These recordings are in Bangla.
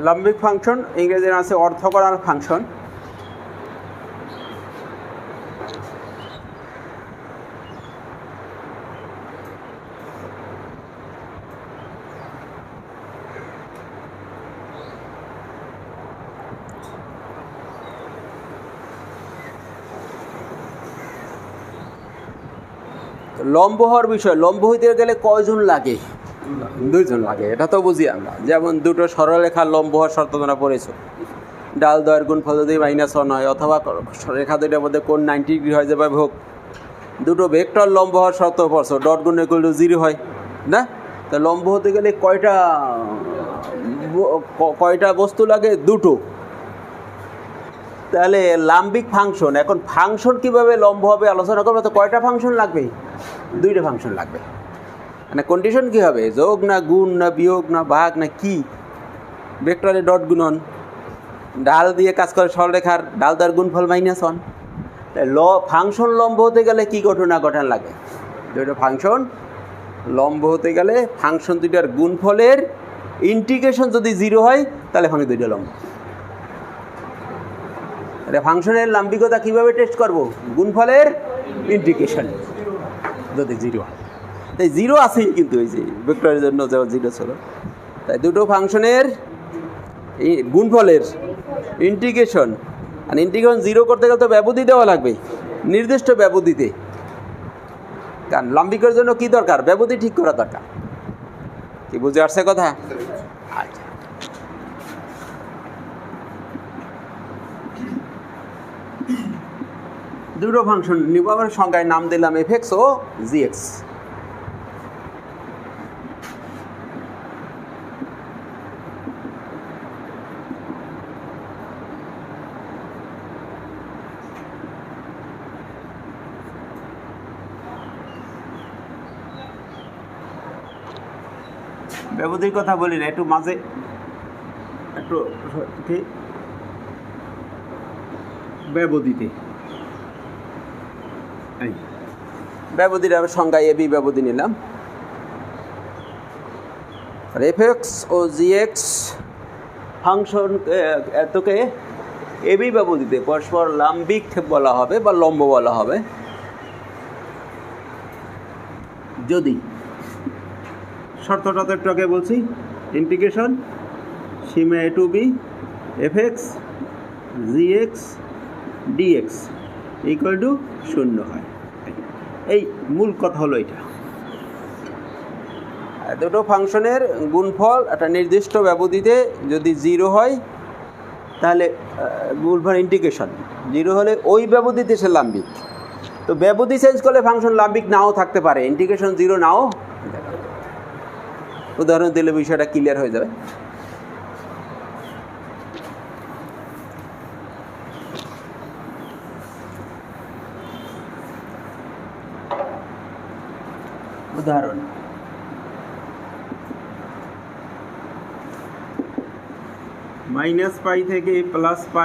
লম্বিক ফাংশন ইংরেজির আছে অর্থগোনাল ফাংশন। লম্ব হওয়ার বিষয়, লম্ব হইতে গেলে কয়জন লাগে? দুইজন লাগে, এটা তো বুঝি আমরা। যেমন দুটো সরলরেখার লম্ব হওয়ার শর্ত তোমরা পড়েছো, ডাল দয়ের গুণফল যদি -1 হয়, অথবা রেখা দুইটার মধ্যে কোণ 90 ডিগ্রি হয় যেভাবে হোক। দুটো ভেক্টর লম্ব হওয়ার শর্ত পড়ছো, ডট গুণ = 0 হয় না? তা লম্ব হতে গেলে কয়টা বস্তু লাগে? দুটো। তাহলে লাম্বিক ফাংশন, এখন ফাংশন কিভাবে লম্ব হবে আলোচনা করবো। তো কয়টা ফাংশন লাগবে? দুইটা ফাংশন লাগবে। মানে কন্ডিশন কী হবে? যোগ না গুণ না বিয়োগ না ভাগ না কি? ভেক্টরে ডট গুণন, ডাল দিয়ে কাজ করে সরলরেখার, ডাল দয়ের গুণফল -1। ফাংশন লম্ব হতে গেলে কি ঘটনা লাগে? দুইটা ফাংশন লম্ব হতে গেলে ফাংশন দুইটার গুণফলের ইন্টিগ্রেশন যদি 0 হয় তাহলে ফাংশন দুইটা লম্ব। ফাংশনের লাম্বিকতা কিভাবে টেস্ট করব? গুণফলের ইন্টিগ্রেশন যদি 0 হয়। তাই 0 আছেই কিন্তু ওই যে ভেক্টরের জন্য যেমন 0 ছিল, তাই দুটো ফাংশনের গুণফলের ইন্টিগ্রেশন, আর ইন্টিগ্রেশন 0 করতে গেলে তো ব্যবধি দেওয়া লাগবে, নির্দিষ্ট ব্যবধিতে। কারণ লাম্বিকের জন্য কি দরকার? ব্যবধি ঠিক করা দরকার। কি বুঝে আসছে কথা? আচ্ছা, দুটো ফাংশন নিব, আমার সংজ্ঞায় নাম দিলাম f(x) ও g(x). ব্যবধির কথা বলি না, একটু মাঝে একটু ব্যবধিতে ব্যবধির আমি সংজ্ঞায় এবি ব্যবধি নিলাম। f(x) ও g(x) ফাংশন এতকে এবি ব্যবধিতে পরস্পর লাম্বিক বলা হবে বা লম্ব বলা হবে যদি শর্তটা তো একটু আগে বলছি, ইন্টিগ্রেশন সীমা a to b f(x) g(x) dx = 0 হয়। এই মূল কথা হলো এটা। দুটো ফাংশনের গুণফল একটা নির্দিষ্ট ব্যবধিতে যদি 0 হয় তাহলে গুণফল ইন্টিগ্রেশন 0 হলে ওই ব্যবধিতে সে লাম্বিক। তো ব্যবধি চেঞ্জ করলে ফাংশন লাম্বিক নাও থাকতে পারে, ইন্টিগ্রেশন 0 নাও। উদাহরণ দিলে বিষয়টা ক্লিয়ার হয়ে যাবে। উদাহরণ, -π থেকে +π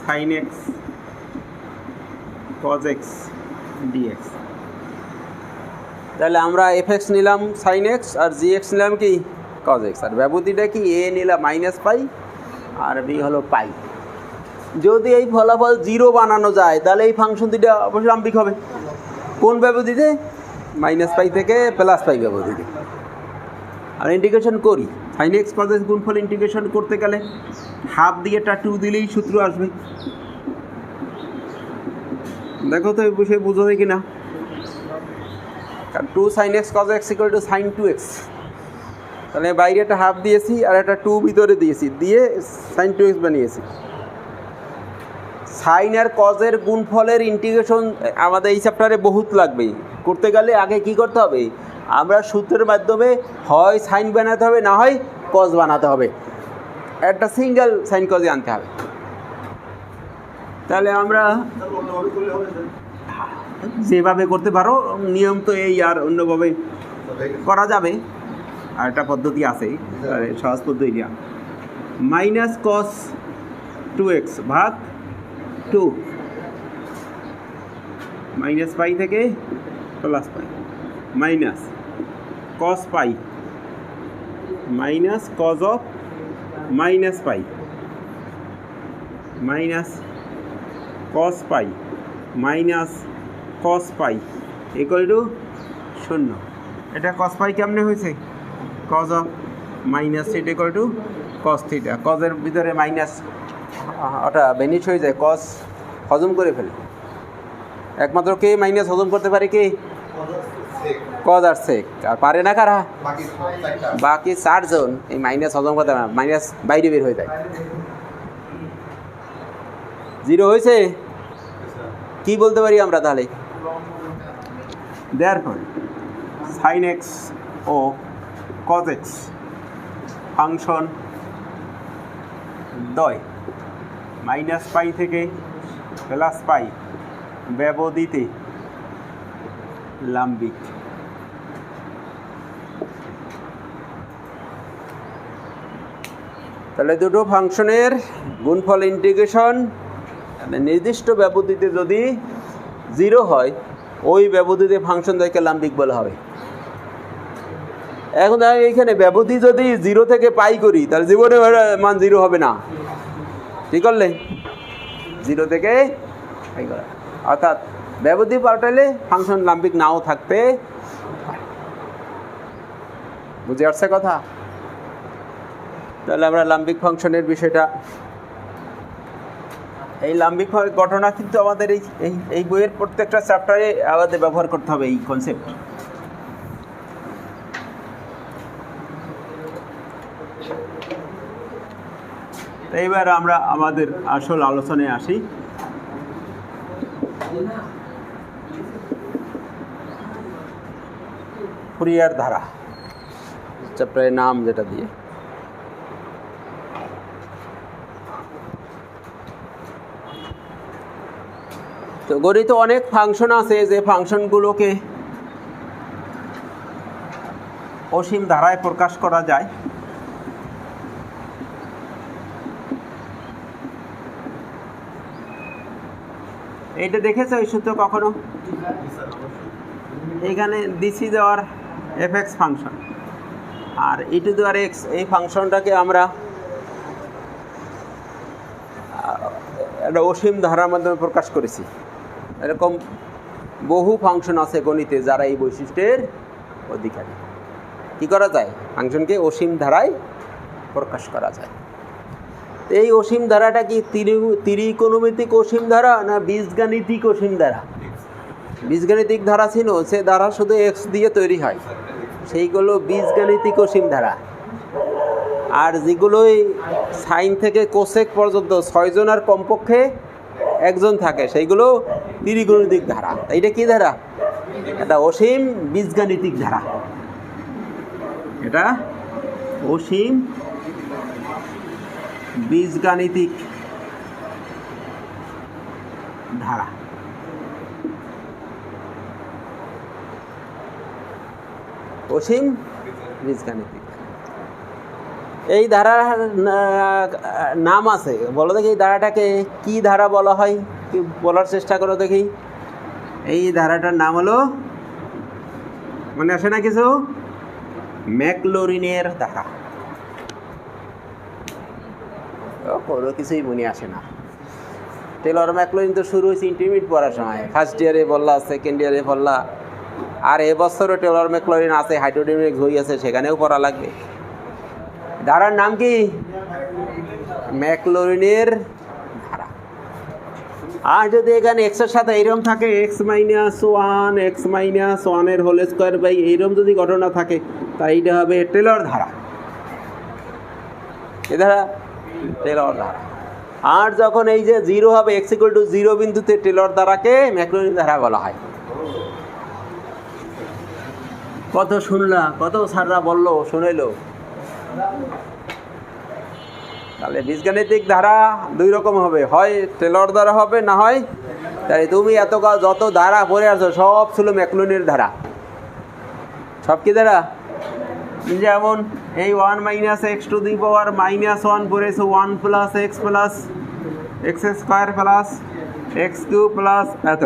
sin x cos x dx। তাহলে আমরা f(x) নিলাম sin x আর g(x) নিলাম কি cos x, আর ব্যবধিটা কি a নিলাম -π আর b হলো π। যদি এই ফলাফল 0 বানানো যায় তাহলে এই ফাংশন দুইটা অবশ্যই লাম্বিক হবে। কোন ব্যবধিতে? -π থেকে +π ব্যবধিতে। আর ইন্টিগ্রেশন করি sin x cos x গুণফল ইন্টিগ্রেশন করতে গেলে হাফ দিয়ে একটা 2 দিলেই সূত্র আসবে। দেখো তো এই বিষয়ে বুঝো কি না? 2 sin x cos x = sin 2x। তাহলে বাইরে একটা হাফ দিয়েছি আর একটা 2 ভিতরে দিয়েছি, দিয়ে sin 2x বানিয়েছি। সাইন আর কজের গুণফলের ইন্টিগ্রেশন আমাদের এই চ্যাপ্টারে বহুত লাগবে। করতে গেলে আগে কি করতে হবে? আমরা সূত্রের মাধ্যমে হয় সাইন বানাতে হবে, না হয় কজ বানাতে হবে। একটা সিঙ্গেল সাইন কজে আনতে হবে। তাহলে আমরা যেভাবে করতে পারো, নিয়ম তো এই, আর অন্যভাবে করা যাবে। আর একটা পদ্ধতি আছে, সহজ পদ্ধতিটা মাইনাস কস 2x ভাগ 2 মাইনাস পাই থেকে plus pi minus cos pi minus cos of minus pi minus cos pi minus cos pi equal to 0। এটা কস পাই কেমনে হয়েছে? Cos of minus theta equal to cos theta. কজের ভিতরে মাইনাস ওটা বেনিশ হয়ে যায়, কস হজম করে ফেলে। একমাত্র কে মাইনাস হজম করতে পারে? কে? কজ আর সেক। আর পারে না কারা? বাকি 4 জন এই মাইনাস হজম করতে পারে না, মাইনাস বাইরে বের হয়ে যায়। 0 হয়েছে? কি বলতে পারি আমরা তাহলে? therefore sin x ও cos x ফাংশন দ্বয় মাইনাস পাই থেকে প্লাস পাই ব্যবধিতে লাম্বিক। তাহলে দুটো ফাংশনের গুণফল ইন্টিগ্রেশন নির্দিষ্ট ব্যবধিতে যদি 0 হয়, ওই ব্যবধিতে ফাংশন দ্বয়কে লাম্বিক বলা হবে। এখন এইখানে ব্যবধি যদি 0 থেকে পাই করি, তাহলে জীবনে মান 0 হবে না। ঠিক করলে 0 থেকে পাই করা, অর্থাৎ ব্যবধি পাল্টালে ফাংশন লাম্বিক নাও থাকতে পারে। বুঝে আসছে কথা? তাহলে আমরা লাম্বিক ফাংশনের বিষয়টা, এই লাম্বিক ঘটনা কিন্তু আমাদের এই বইয়ের প্রত্যেকটা চ্যাপ্টারে আমাদের ব্যবহার করতে হবে এই কনসেপ্ট। এইবার আমরা আমাদের আসল আলোচনায় আসি। ফুরিয়ার ধারা চ্যাপ্টারের নাম যেটা দিয়ে, তো গণিতে অনেক ফাংশন আছে যে ফাংশনগুলোকে অসীম ধারায় প্রকাশ করা যায়। এইটা দেখেছো এই সূত্র কখনো? এখানে দিসি দেওয়ার এফএক্স ফাংশন আর ই টু দেওয়ার এক্স, এই ফাংশনটাকে আমরা একটা অসীম ধারার মাধ্যমে প্রকাশ করেছি। এরকম বহু ফাংশন আছে গণিতে যারা এই বৈশিষ্ট্যের অধিকারী। কি করা যায়? ফাংশনকে অসীম ধারায় প্রকাশ করা যায়। এই অসীম ধারাটা কি ত্রিকোণমিতিক অসীম ধারা না বীজগাণিতিক অসীম ধারা? বীজগাণিতিক ধারা ছিল, সে ধারা শুধু এক্স দিয়ে তৈরি হয়, সেইগুলো বীজগাণিতিক অসীম ধারা। আর যেগুলোই সাইন থেকে কোসেক পর্যন্ত 6 জন আর কমপক্ষে 1 জন থাকে, সেইগুলো ত্রিকোণমিতিক ধারা। এইটা কি ধারা? এটা অসীম বীজগাণিতিক ধারা। এটা অসীম বীজগাণিতিক ধারা। অসীম বীজগাণিতিক। এই ধারার নাম আছে, বলো দেখি এই ধারাটাকে কি ধারা বলা হয়? কি বলার চেষ্টা করো দেখি। এই ধারাটার নাম হলো, মনে আসে না কিছু? ম্যাকলরিনের ধারা। কোনো কিছুই মনে আসে না। টেলর ম্যাকলরিন তো শুরু হয়েছে ইন্টারমিডিয়েট পড়ার সময়, ফার্স্ট ইয়ারে বললা, সেকেন্ড ইয়ারে বললা, আর এবছরও টেলর ম্যাকলরিন আছে, হাইড্রোডাইনামিক্স বই আছে, সেখানেও পড়া লাগবে। ধারার নাম কি? ম্যাকলরিনের ধারা। আর যদি এখানে এক্সের সাথে এইরকম থাকে x - 1 এর হোল স্কোয়ার বাই এইরকম যদি ঘটনা থাকে, তাই এটা হবে টেলর ধারা। এ ধারা টেলর ধারা। আর যখন এই যে 0 হবে, x = 0 বিন্দুতে টেলর ধারাকে ম্যাকলরিন ধারা বলা হয়। কত শুনলা, কত স্যাররা বললো, শুনেলো। তাহলে বীজগাণিতিক ধারা 2 রকম হবে, হয় টেলর ধারা হবে, না হয় তাই তুমি এতকাল যত ধারা পড়ে আসছো সব ছিল ম্যাকলরিনের ধারা। সব কি ধারা? যেমন এই 1 minus x to the power minus 1 পড়েছে 1 plus x square plus x cube plus এত।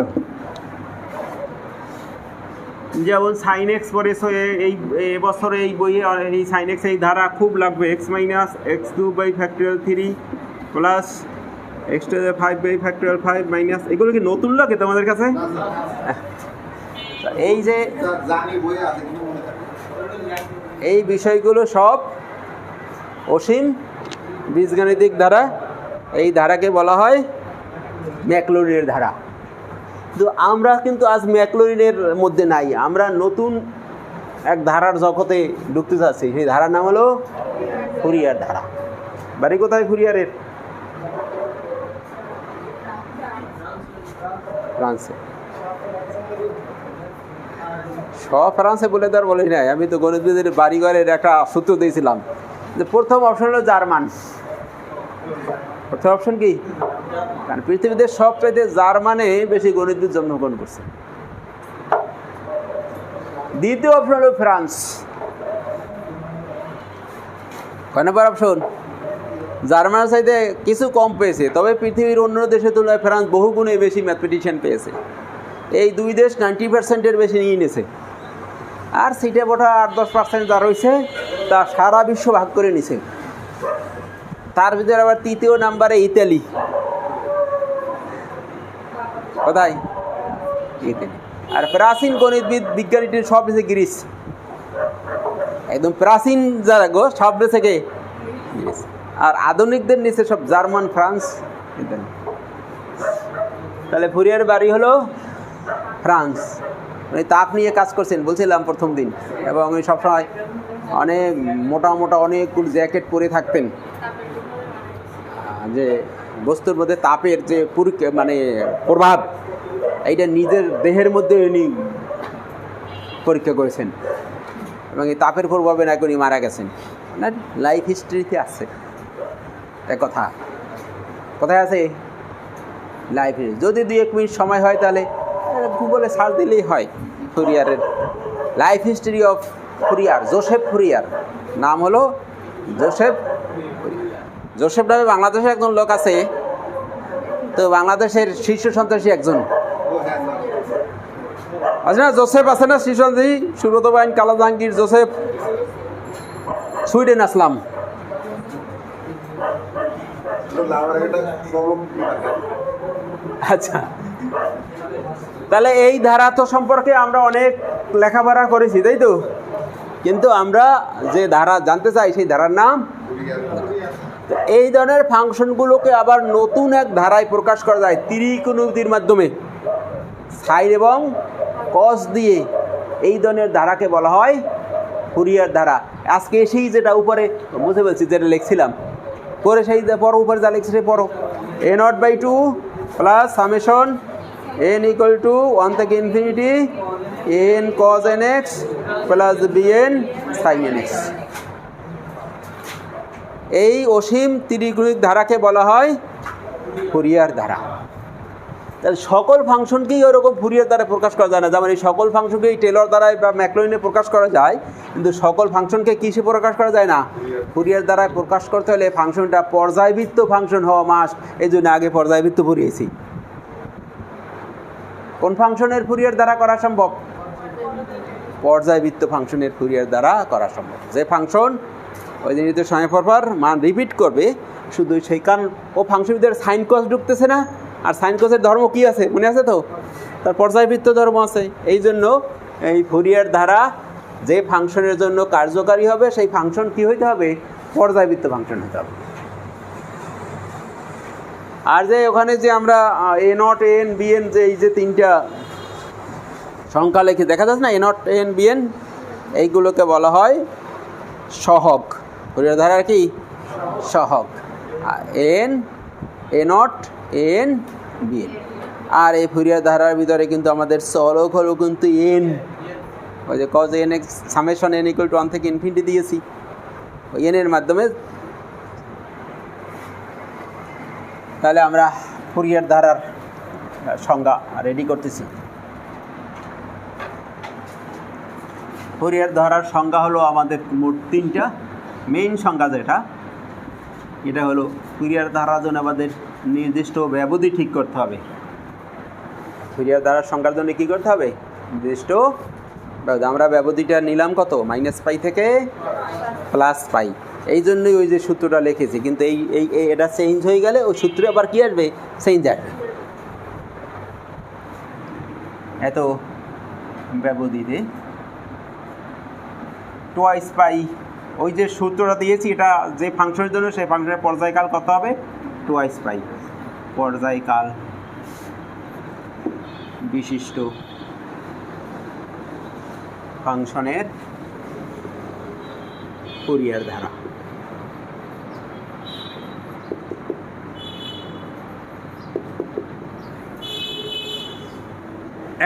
যেমন সাইন এক্স পড়েছে এই এবছর এই বইয়ে এই সাইন এক্স এই ধারা খুব লাগবে, x minus x cube by factorial 3 plus x to the 5 by factorial 5 minus, এগুলো কি নতুন লাগে তোমাদের কাছে? এই যে এই বিষয়গুলো সব অসীম বীজগাণিতিক ধারা, এই ধারাকে বলা হয় ম্যাকলরিনের ধারা। তো আমরা কিন্তু আজ ম্যাকলরিনের মধ্যে নাই, আমরা নতুন এক ধারার জগতে ঢুকতে যাচ্ছি। সেই ধারার নাম হলো ফুরিয়ার ধারা। বাড়ি কোথায় ফুরিয়ারের? ফ্রান্সে। সব ফ্রান্সে বলে তার বলি নাই, আমি তো গণিতবিদের বাড়িঘরের একটা সূত্র দিয়েছিলাম যে প্রথম অপশন হলো জার্মান। প্রথম অপশন কি? কারণ পৃথিবীতে সবচাইতে জার্মানে বেশি গণিতবিদ জন্মগ্রহণ করছে। দ্বিতীয় অপশন হলো ফ্রান্স। কয় নম্বর অপশন? জার্মানের চাইতে কিছু কম পেয়েছে, তবে পৃথিবীর অন্য দেশের তুলনায় ফ্রান্স বহুগুণে বেশি ম্যাথমেটিশিয়ান পেয়েছে। এই দুই দেশ 90%-এর বেশি নিয়ে নিয়েছে। আর সিটে বোটা 8-10% যা রয়েছে তা সারা বিশ্ব ভাগ করে নিছে। তার ভিতরে আবার তৃতীয় নাম্বারে ইতালি। কোথায়? ইতালি। আর প্রাচীন গণিতবিদ বিজ্ঞানীটির সব দেশে গ্রিস, একদম প্রাচীন যারা গো সব দেশে কে গ্রিস। আর আধুনিকদের নিচে সব জার্মান, ফ্রান্স, ইতালি। তাহলে ফুরিয়ার বাড়ি হলো ফ্রান্স। উনি তাপ নিয়ে কাজ করছেন বলছিলাম প্রথম দিন, এবং উনি সবসময় অনেক মোটা মোটা অনেকগুলো জ্যাকেট পরে থাকতেন, যে বস্তুর মধ্যে তাপের যে মানে প্রভাব এইটা নিজের দেহের মধ্যে উনি পরীক্ষা করেছেন, এবং এই তাপের প্রভাবে নাকি উনি মারা গেছেন। না, লাইফ হিস্ট্রিতে আছে এক কথা। কোথায় আছে লাইফ হিস্ট্রি? যদি 2-1 মিনিট সময় হয় তাহলে গুগলে সার্চ দিলেই হয় ফুরিয়ারের life history of Fourier. Joseph Fourier নাম হলো জোসেফ। জোসেফ নামে বাংলাদেশের একজন লোক আছে, তো বাংলাদেশের শীর্ষ সন্ত্রাসী একজন আছে না, জোসেফ আছে না, শীর্ষ সন্ত্রাসী সুব্রত বাইন, কালা জাহাঙ্গীর, জোসেফ, সুইডেন আসলাম। আচ্ছা, তাহলে এই ধারা তো সম্পর্কে আমরা অনেক লেখাপড়া করেছি, তাই তো? কিন্তু আমরা যে ধারা জানতে চাই সেই ধারার নাম। এই ধরনের ফাংশনগুলোকে আবার নতুন এক ধারায় প্রকাশ করা যায় ত্রিকোণমিতির মাধ্যমে, সাইন এবং কস দিয়ে। এই ধরনের ধারাকে বলা হয় ফুরিয়ার ধারা। আজকে এসেই যেটা উপরে বুঝে বলছি, যেটা লিখছিলাম পরে সেই পড়ো, উপরে যা লিখছে পড়ো। a0/2 প্লাস সামেশন n = 1 থেকে infinity n cos nx plus bn sin nx। এই অসীম ত্রিকোণিক ধারাকে বলা হয় ফুরিয়ার ধারা। তাহলে সকল ফাংশনকেই ওরকম ফুরিয়ার দ্বারা প্রকাশ করা যায় না। যেমন এই সকল ফাংশনকেই টেলর দ্বারায় বা ম্যাকলরিনে প্রকাশ করা যায়, কিন্তু সকল ফাংশনকে কিসে প্রকাশ করা যায় না? ফুরিয়ার দ্বারায় প্রকাশ করতে হলে ফাংশনটা পর্যায়বৃত্ত ফাংশন হওয়া মাস্ট। এই জন্য আগে পর্যায়বৃত্ত পড়িয়েছি। কোন ফাংশনের ফুরিয়ার দ্বারা করা সম্ভব? পর্যায়বৃত্ত ফাংশনের ফুরিয়ার দ্বারা করা সম্ভব। যে ফাংশন ওই নির্দিষ্ট সময় পর মান রিপিট করবে, শুধু সেই কারণ ও ফাংশনের ভিতরে সাইন কস ঢুকতেছে না। আর সাইন কসের ধর্ম কি আছে মনে আছে তো? তার পর্যায়বৃত্ত ধর্ম আছে। এই জন্য এই ফুরিয়ার ধারা যে ফাংশনের জন্য কার্যকারী হবে সেই ফাংশন কি হইতে হবে? পর্যায়বৃত্ত ফাংশন হতে হবে। আর যে ওখানে যে আমরা a0 an bn যে এই যে তিনটা সংখ্যা লিখে দেখা যাচ্ছে না, a0 an bn, এইগুলোকে বলা হয় সহগ। ফুরিয়ার ধারার কি সহগ n a0 an bn। আর এই ফুরিয়ার ধারার ভিতরে কিন্তু আমাদের চলক হলো কিন্তু n, ওই যে cos nx সামেশন n = 1 থেকে ইনফিনিটি দিয়েছি, ওই n এর মাধ্যমে। তাহলে আমরা ফুরিয়ার ধারার সংজ্ঞা রেডি করতেছি। ফুরিয়ার ধারার সংজ্ঞা হলো আমাদের মোট তিনটা। মেইন সংজ্ঞা যেটা, এটা হলো ফুরিয়ার ধারার জন্য আমাদের নির্দিষ্ট ব্যবধি ঠিক করতে হবে। ফুরিয়ার ধারার সংজ্ঞার জন্য কী করতে হবে? নির্দিষ্ট ব্যবধি। আমরা ব্যবধিটা নিলাম কত? -π থেকে +π। এই জন্যই ওই যে সূত্রটা লিখেছি, কিন্তু এই এই এটা চেঞ্জ হয়ে গেলে ওই সূত্রে আবার কী আসবে? চেঞ্জ আসবে। এত ব্যবধিতে π, ওই যে সূত্রটা দিয়েছি, এটা যে ফাংশনের জন্য সেই ফাংশনের পর্যায়কাল কত হবে? 2π। পর্যায়কাল বিশিষ্ট ফাংশনের ফুরিয়ার ধারা।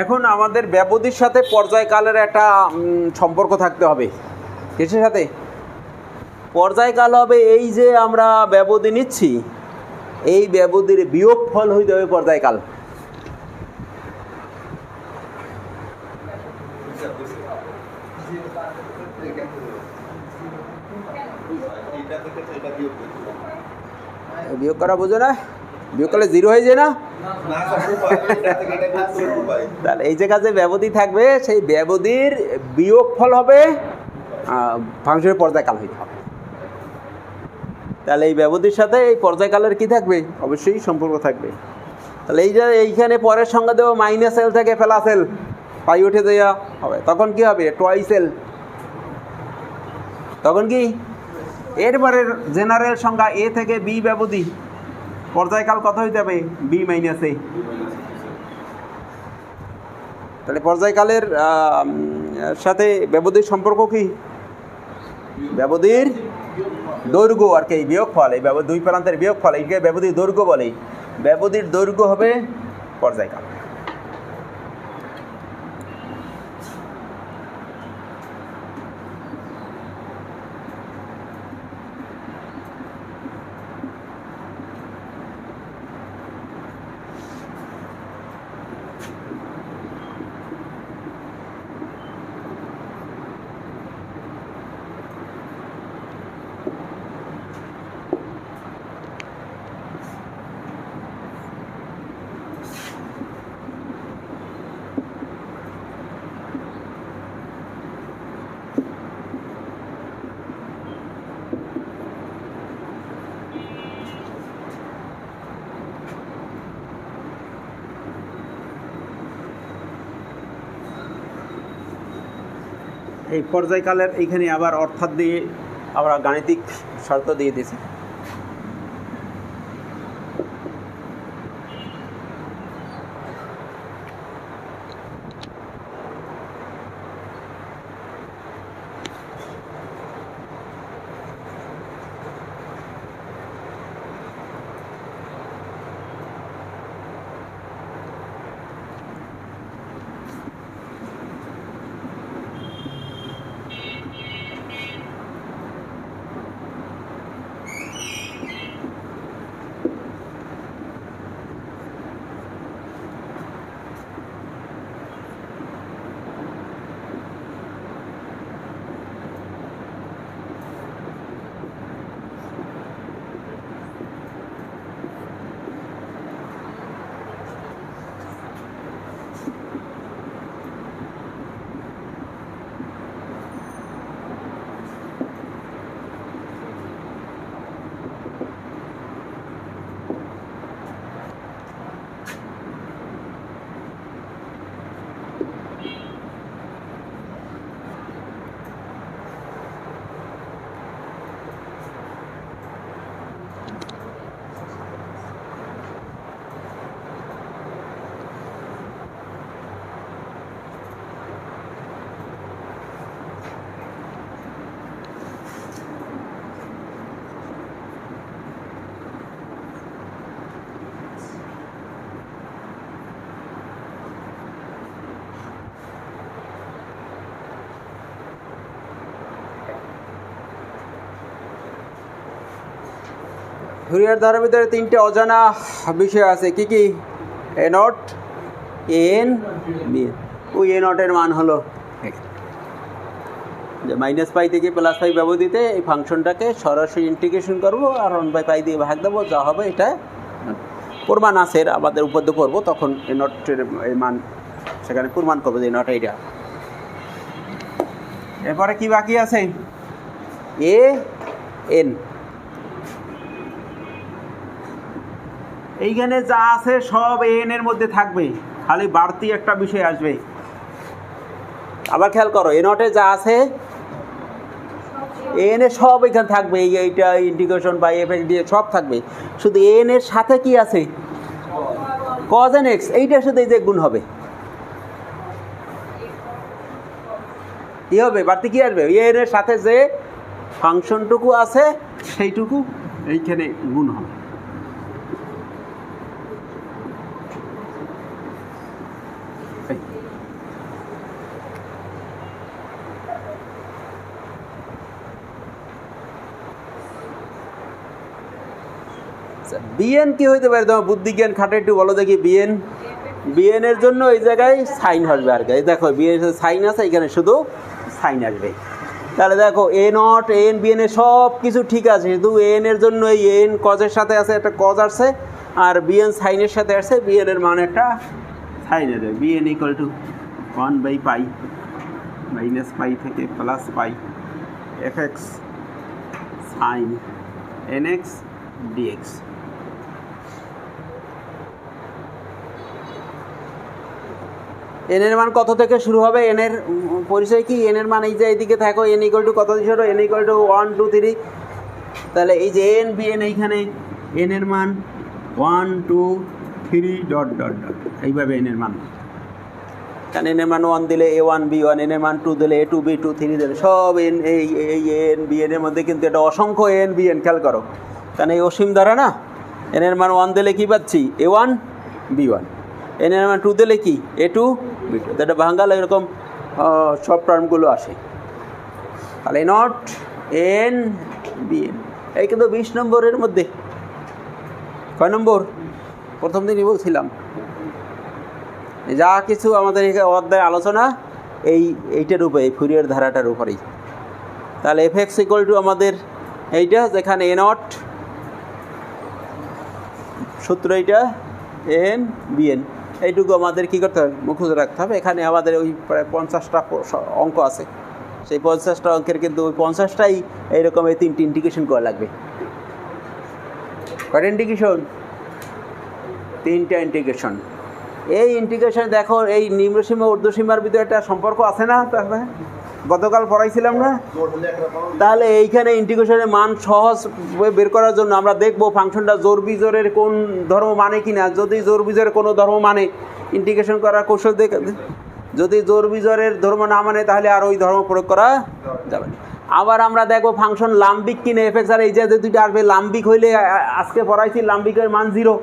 এখন আমাদের ব্যবধির সাথে পর্যায়কালের একটা সম্পর্ক থাকতে হবে। কিসের সাথে? পর্যায়কাল হবে এই যে আমরা ব্যবধি নিচ্ছি, এই ব্যবধির বিয়োগফল হইতে হবে পর্যায়কাল। বিয়োগ করা বোঝো না? বিয়োগ করলে 0 হয়ে যায় না? তাহলে এই জায়গায় যে ব্যবধি থাকবে, সেই ব্যবধির বিয়োগফল হবে ফাংশনের পর্যায়কাল হইতে হবে। তাহলে এই ব্যবধির সাথে এই পর্যায়কালের কি থাকবে? অবশ্যই সম্পর্ক থাকবে। তাহলে এই যে এইখানে পরের সংজ্ঞা দেবো -l থেকে +l, পাই উঠে দেওয়া হবে, তখন কি হবে? 2l। তখন কি? এরপরের জেনারেল সংজ্ঞা a থেকে b ব্যবধি, পর্যায়কাল কত হইতে হবে? b - a। তাহলে পর্যায়কালের সাথে ব্যবধির সম্পর্ক কি? ব্যবধির দৈর্ঘ্য আর কি, বিয়োগফল। এই দুই প্রান্তের বিয়োগফল, এইকে ব্যবধির দৈর্ঘ্য বলে। ব্যবধির দৈর্ঘ্য হবে পর্যায়কাল। এই পর্যায়কালের এইখানে আবার অর্থাৎ দিয়ে আমরা গাণিতিক শর্ত দিয়ে দিয়েছি। ফুরিয়ার ধারার ভিতরে তিনটে অজানা বিষয় আছে। কি কি? এ নট, এন বি। ওই এ নটের মান হলো যে মাইনাস পাই থেকে প্লাস পাই ব্যবধিতে এই ফাংশনটাকে সরাসরি ইন্টিগ্রেশন করব আর 1/π দিয়ে ভাগ দেবো, যা হবে এটা প্রমাণ আছে আমাদের উপর দিয়ে করবো, তখন এই নটের এই মান সেখানে প্রমাণ করবো যে নট এইটা। এরপরে কি বাকি আছে? এ এন, এইখানে যা আছে সব এন এর মধ্যে থাকবে, খালি বাড়তি একটা বিষয় আসবে। আবার খেয়াল করো, এ নটে যা আছে এন এ সব এখানে থাকবে, এইটা ইন্টিগ্রেশন বা এফ এক্স দিয়ে সব থাকবে, শুধু এন এর সাথে কি আছে কজ এন এক্স, এইটা শুধু এই যে গুণ হবে, কি হবে বাড়তি কি আসবে, এন এর সাথে যে ফাংশনটুকু আছে সেইটুকু এইখানে গুণ হবে। বিএন কি হইতে পারে, তোমার বুদ্ধিজ্ঞান খাটে একটু বলো দেখি। বিএন, বিএন এর জন্য এই জায়গায় সাইন আসবে, আর কি দেখো বিএন এর সাইন আছে, এখানে শুধু সাইন আসবে। তাহলে দেখো এ নট এন বিএন এর সব কিছু ঠিক আছে, শুধু এন এর জন্য এই এন কজের সাথে আছে একটা কজ আসছে, আর বিএন সাইনের সাথে আসছে, বিএন এর মান একটা সাইন আসবে। Bn equal to 1/π minus pi থেকে plus pi f x sine n x dx. N এর মান কত থেকে শুরু হবে, এন এর পরিচয় কি, এন এর মান এই যে এইদিকে থাকো, এন ইকুয়াল টু কত দিয়ে শুরু, এন ইকুয়াল টু 1 2 3, তাহলে এই যে এন বিএন এইখানে এন এর মান 1 2 3 ডট ডট ডট, এইভাবে এন এর মান, কারণ এন এর মান 1 দিলে a1 b1, এন এর মান 2 দিলে a2 b2 3 দিলে সব এন, এই এন বিএন এর মধ্যে কিন্তু এটা অসংখ্য এন বিএন, খেয়াল করো, কারণ এই অসীম দ্বারা না, এন এর মান 1 দিলে কি পাচ্ছি a1 b1, এন এর মান 2 দিলে কি a2 b2, এটা ভাঙ্গালে এরকম সব টার্মগুলো আসে। তাহলে নট এন বিএন, এই কিন্তু 20 নম্বরের মধ্যে কয় নম্বর, প্রথম দিনই বলছিলাম যা কিছু আমাদের অধ্যায় আলোচনা এইটার উপরে, এই ফুরিয়ার ধারাটার উপরেই। তাহলে এফ এক্স ইকুয়াল টু আমাদের এইটা, যেখানে এ নট সূত্র এইটা এন বিএন, এইটুকু আমাদের কী করতে হবে, মুখস্থ রাখতে হবে। এখানে আমাদের ওই প্রায় 50টা অঙ্ক আছে, সেই 50টা অঙ্কের কিন্তু ওই 50টাই এইরকম এই 3টি ইন্টিগ্রেশন করা লাগবে। কয়টা ইন্টিগ্রেশন, 3টা ইন্টিগ্রেশন। এই ইন্টিগ্রেশন দেখো, এই নিম্নসীমা ঊর্ধ্বসীমার ভিতরে একটা সম্পর্ক আছে না, তাহলে গতকাল পড়াইছিলাম না, তাহলে এইখানে ইন্টিগ্রেশনের মান সহজ বের করার জন্য আমরা দেখব ফাংশনটা জোর বিজোরের কোন ধর্ম মানে কিনা, যদি জোর বিজোরের কোনো ধর্ম মানে ইন্টিগ্রেশন করার কৌশল দেখে, যদি জোর বিজোরের ধর্ম না মানে তাহলে আর ওই ধর্ম প্রয়োগ করা যাবে না। আবার আমরা দেখব ফাংশন লাম্বিক কিনা এফ এক্স, আর এই যে দুইটা আসবে লাম্বিক হইলে, আজকে পড়াইছি লাম্বিকের মান 0,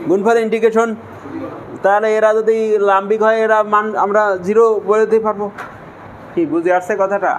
গুণফল ইন্টিগ্রেশন, তাহলে এরা যদি লাম্বিক হয় এরা মান আমরা 0 বলে দিতে পারবো। কি বুঝে আসছে কথাটা?